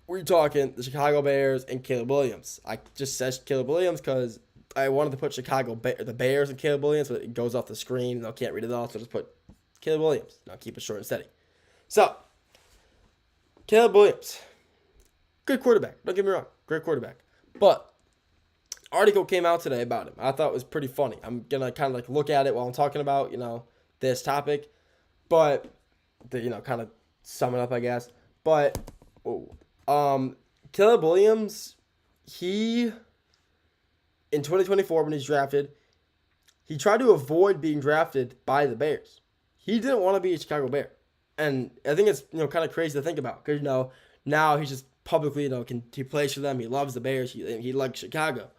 we're talking the Chicago Bears and Caleb Williams. I just said Caleb Williams because I wanted to put the Bears and Caleb Williams, but it goes off the screen, and I can't read it all, so just put Caleb Williams. I'll keep it short and steady. So, Caleb Williams, good quarterback. Don't get me wrong, great quarterback. But article came out today about him. I thought it was pretty funny. I'm gonna kind of like look at it while I'm talking about this topic, but kind of sum it up, I guess. But Caleb Williams, he in 2024 when he's drafted, he tried to avoid being drafted by the Bears. He didn't want to be a Chicago Bear, and I think it's kind of crazy to think about because now he's just publicly he plays for them. He loves the Bears. He likes Chicago.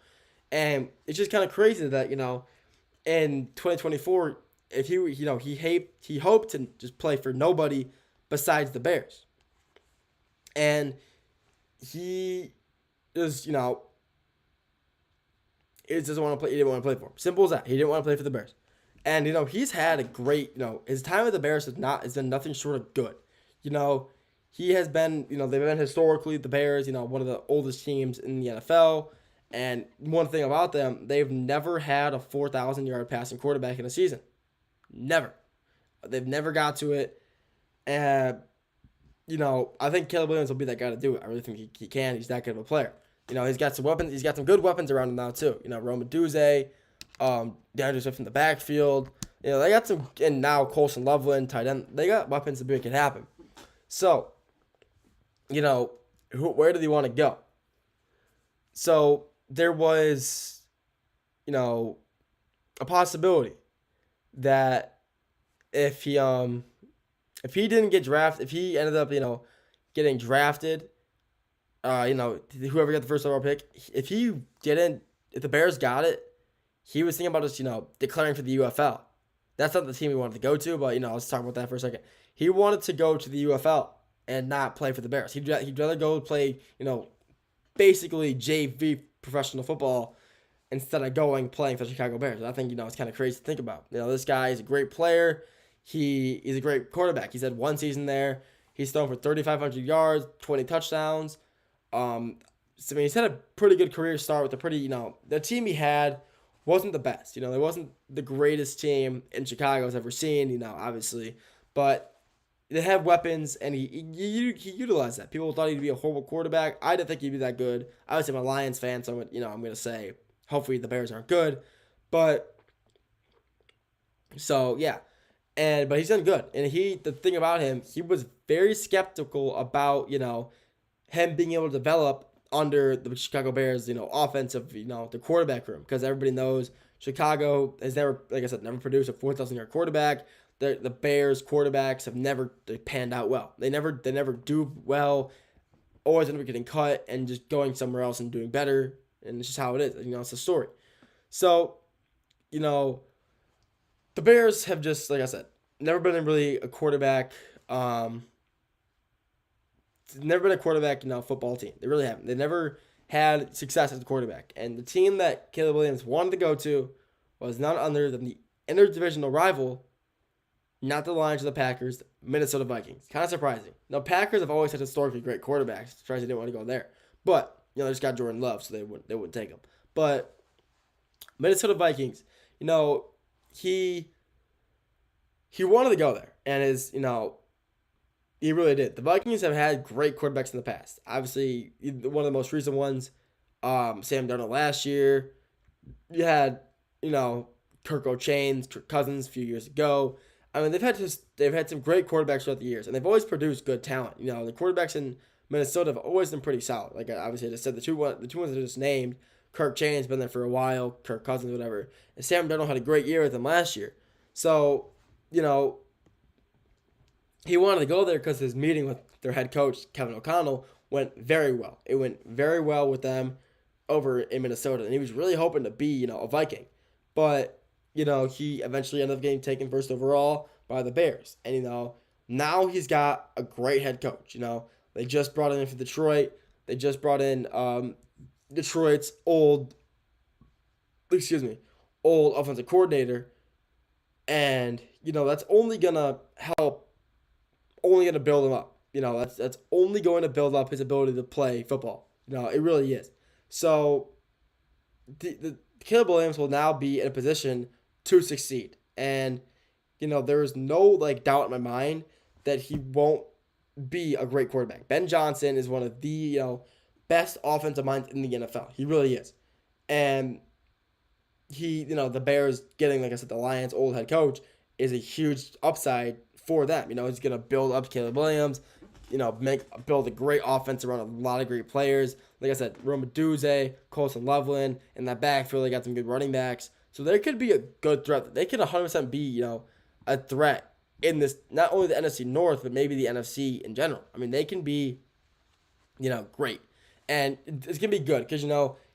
And it's just kind of crazy that, in 2024, if he hoped to just play for nobody besides the Bears. And he is, he doesn't want to play. He didn't want to play for him. Simple as that. He didn't want to play for the Bears. And, he's had a great, his time with the Bears has been nothing short of good. He has been, they've been historically, the Bears, one of the oldest teams in the NFL. And one thing about them, they've never had a 4,000-yard passing quarterback in a season. Never. They've never got to it. And, I think Caleb Williams will be that guy to do it. I really think he can. He's that good of a player. He's got some weapons. He's got some good weapons around him now, too. Rome Odunze, DeAndre Swift in the backfield. They got some, and now Colson Loveland, tight end. They got weapons to make it happen. So, where do they want to go? So, there was, a possibility that if he didn't get drafted, if he ended up, getting drafted, whoever got the first overall pick, if the Bears got it, he was thinking about just, declaring for the UFL. That's not the team he wanted to go to, but, let's talk about that for a second. He wanted to go to the UFL and not play for the Bears. He'd rather go play, basically JV professional football instead of playing for the Chicago Bears. I think, it's kind of crazy to think about. This guy is a great player. He's a great quarterback. He's had one season there. He's thrown for 3,500 yards, 20 touchdowns. He's had a pretty good career start with the team he had wasn't the best. It wasn't the greatest team in Chicago's ever seen, obviously. But they have weapons, and he utilized that. People thought he'd be a horrible quarterback. I didn't think he'd be that good. Obviously, I'm a Lions fan, so I'm going to say hopefully the Bears aren't good. But so yeah, but he's done good. And the thing about him, he was very skeptical about him being able to develop under the Chicago Bears offensive the quarterback room, because everybody knows Chicago has never, like I said, never produced a 4,000-yard quarterback. The Bears quarterbacks have never panned out well. They never do well. Always end up getting cut and just going somewhere else and doing better. And it's just how it is. It's a story. So, the Bears have just, like I said, never been really a quarterback. Never been a quarterback, football team. They really haven't. They never had success as a quarterback. And the team that Caleb Williams wanted to go to was none other than the interdivisional rival. Not the Lions or the Packers, Minnesota Vikings. Kind of surprising. Now, Packers have always had historically great quarterbacks. Surprised they didn't want to go there. But, they just got Jordan Love, so they wouldn't take him. But Minnesota Vikings, he wanted to go there. And he really did. The Vikings have had great quarterbacks in the past. Obviously, one of the most recent ones, Sam Darnold last year. You had, Kirk Cousins a few years ago. I mean, they've had some great quarterbacks throughout the years, and they've always produced good talent. The quarterbacks in Minnesota have always been pretty solid. Like obviously I just said, the two ones I just named, Kirk Chain's been there for a while, Kirk Cousins, whatever. And Sam Darnold had a great year with them last year. So, you know, he wanted to go there because his meeting with their head coach, Kevin O'Connell, went very well. It went very well with them over in Minnesota, and he was really hoping to be, a Viking. But, he eventually ended up getting taken first overall by the Bears. And, now he's got a great head coach. They just brought him in for Detroit. They just brought in Detroit's old offensive coordinator. And, that's only going to help, only going to build him up. That's only going to build up his ability to play football. It really is. So, the Caleb Williams will now be in a position to succeed. And, there is no, doubt in my mind that he won't be a great quarterback. Ben Johnson is one of the, best offensive minds in the NFL. He really is. And he, the Bears getting, like I said, the Lions' old head coach is a huge upside for them. He's going to build up Caleb Williams, build a great offense around a lot of great players. Like I said, Roma Duze, Colson Loveland, in that backfield, they got some good running backs. So there could be a good threat. They could 100% be, a threat in this, not only the NFC North, but maybe the NFC in general. I mean, they can be, great. And it's going to be good because,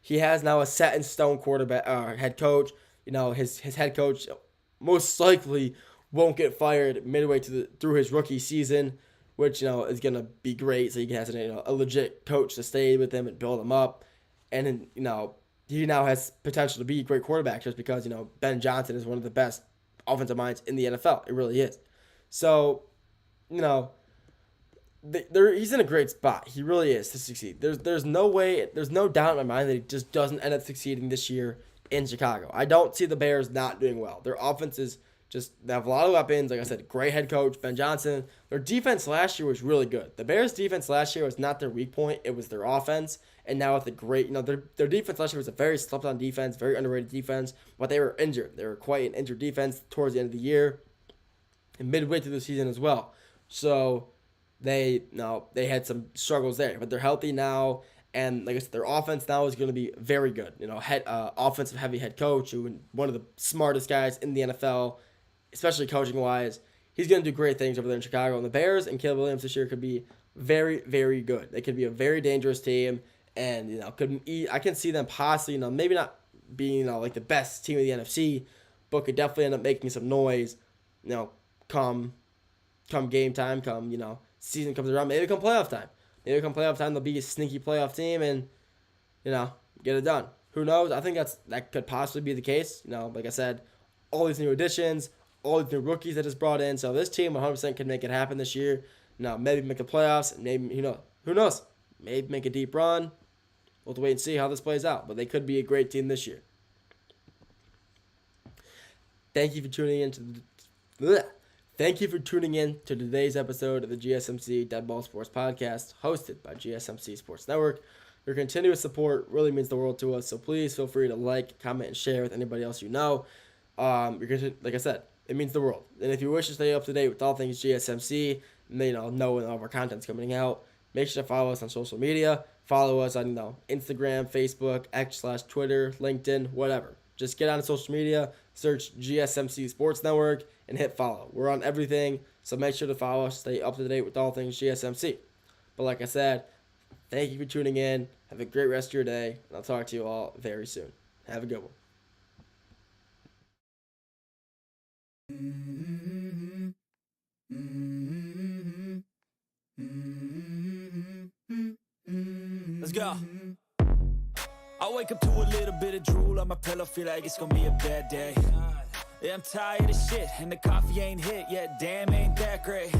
he has now a set-in-stone quarterback, head coach. His head coach most likely won't get fired midway through his rookie season, which, is going to be great. So he has a legit coach to stay with him and build him up. And, he now has potential to be a great quarterback just because, Ben Johnson is one of the best offensive minds in the NFL. It really is. So, he's in a great spot. He really is to succeed. There's no doubt in my mind that he just doesn't end up succeeding this year in Chicago. I don't see the Bears not doing well. Their offense is they have a lot of weapons. Like I said, great head coach, Ben Johnson. Their defense last year was really good. The Bears' defense last year was not their weak point. It was their offense. And now with the great, their defense last year was a very slept-on defense, very underrated defense, but they were injured. They were quite an injured defense towards the end of the year and midway through the season as well. So they had some struggles there, but they're healthy now. And like I said, their offense now is going to be very good. Offensive heavy head coach, one of the smartest guys in the NFL, especially coaching wise. He's going to do great things over there in Chicago. And the Bears and Caleb Williams this year could be very, very good. They could be a very dangerous team. And, I can see them possibly, maybe not being, like the best team of the NFC, but could definitely end up making some noise, come game time, season comes around, maybe come playoff time. Maybe come playoff time, they'll be a sneaky playoff team and, get it done. Who knows? I think that could possibly be the case. Like I said, all these new additions, all these new rookies that is brought in. So this team 100% can make it happen this year. Maybe make the playoffs, and maybe, who knows? Maybe make a deep run. We'll have to wait and see how this plays out. But they could be a great team this year. Thank you for tuning in to today's episode of the GSMC Dead Ball Sports Podcast, hosted by GSMC Sports Network. Your continuous support really means the world to us, so please feel free to like, comment, and share with anybody else you know. Like I said, it means the world. And if you wish to stay up to date with all things GSMC, and know when all of our content's coming out, make sure to follow us on social media. Follow us on Instagram, Facebook, X/Twitter, LinkedIn, whatever. Just get on social media, search GSMC Sports Network, and hit follow. We're on everything, so make sure to follow us, stay up to date with all things GSMC. But like I said, thank you for tuning in. Have a great rest of your day, and I'll talk to you all very soon. Have a good one. Let's go. I wake up to a little bit of drool on my pillow, feel like it's gonna be a bad day. Yeah, I'm tired of shit, and the coffee ain't hit yet, damn, ain't that great.